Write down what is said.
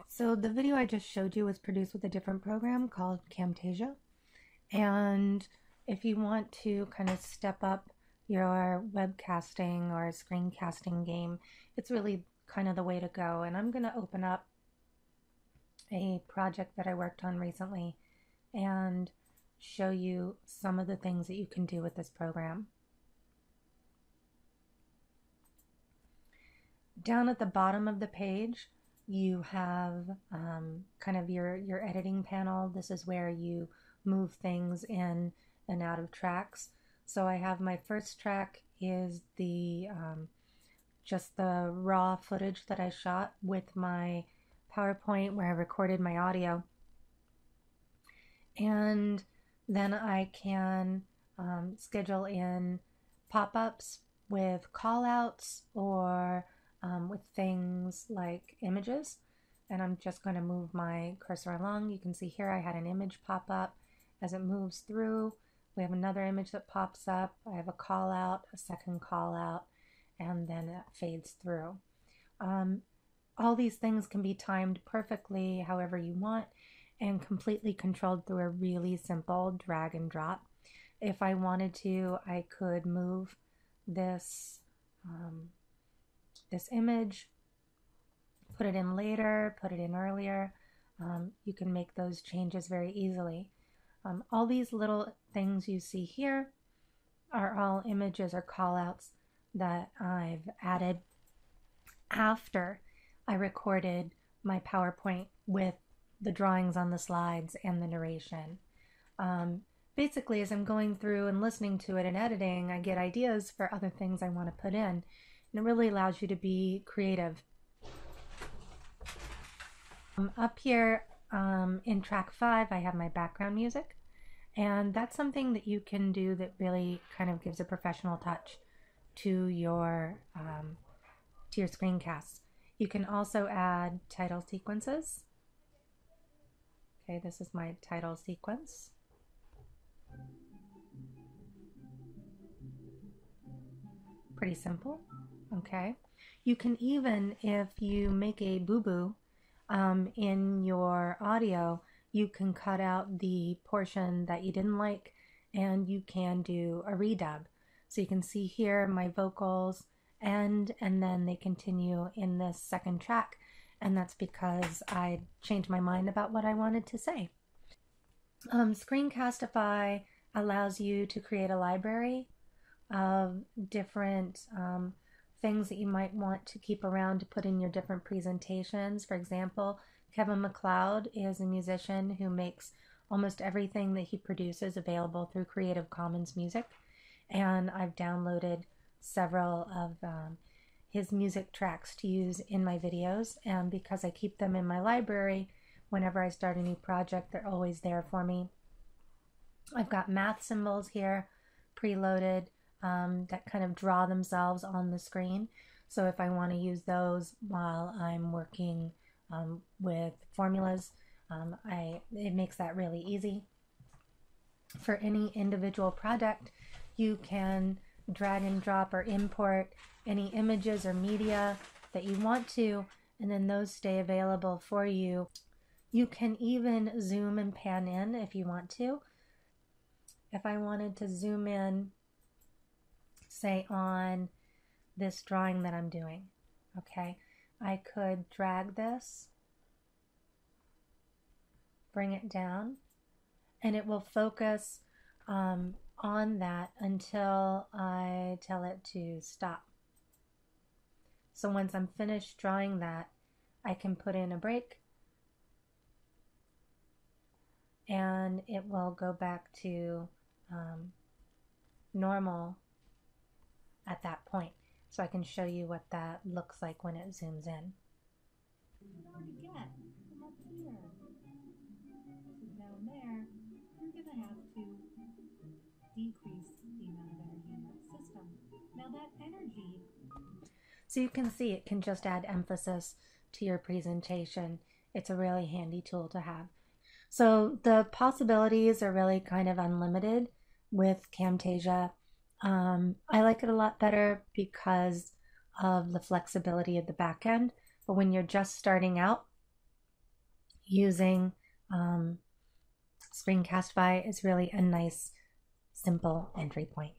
So the video I just showed you was produced with a different program called Camtasia. And if you want to kind of step up your webcasting or screencasting game, it's really kind of the way to go. And I'm going to open up a project that I worked on recently and show you some of the things that you can do with this program. Down at the bottom of the page, you have kind of your editing panel. This is where you move things in and out of tracks. So I have my first track is the just the raw footage that I shot with my PowerPoint where I recorded my audio. And then I can schedule in pop-ups with call-outs or with things like images. And I'm just going to move my cursor along. You can see here I had an image pop up. As it moves through, we have another image that pops up. I have a call out, a second call out, and then it fades through. All these things can be timed perfectly however you want and completely controlled through a really simple drag and drop. If I wanted to, I could move this this image, put it in later, put it in earlier. You can make those changes very easily. All these little things you see here are all images or callouts that I've added after I recorded my PowerPoint with the drawings on the slides and the narration. Basically, as I'm going through and listening to it and editing, I get ideas for other things I want to put in. And it really allows you to be creative. Up here in track 5, I have my background music. And that's something that you can do that really kind of gives a professional touch to your screencasts. You can also add title sequences. Okay, this is my title sequence. Pretty simple. Okay. You can even, if you make a boo-boo in your audio, you can cut out the portion that you didn't like and you can do a redub. So you can see here my vocals end and then they continue in this second track. And that's because I changed my mind about what I wanted to say. Screencastify allows you to create a library of different things that you might want to keep around to put in your different presentations. For example, Kevin MacLeod is a musician who makes almost everything that he produces available through Creative Commons Music. And I've downloaded several of his music tracks to use in my videos. And because I keep them in my library, whenever I start a new project, they're always there for me. I've got math symbols here preloaded that kind of draw themselves on the screen. So if I want to use those while I'm working with formulas, it makes that really easy. For any individual project, you can drag and drop or import any images or media that you want to, and then those stay available for you. You can even zoom and pan in if you want to. If I wanted to zoom in, say on this drawing that I'm doing, okay, I could drag this, bring it down, and it will focus on that until I tell it to stop. So once I'm finished drawing that, I can put in a break and it will go back to normal at that point. So I can show you what that looks like when it zooms in. Hard to get from up here. So down there, you're going to have to decrease the amount of energy in that system. Now that energy, so you can see it can just add emphasis to your presentation. It's a really handy tool to have. So the possibilities are really kind of unlimited with Camtasia. I like it a lot better because of the flexibility of the back end. But when you're just starting out, using Screencastify is really a nice, simple entry point.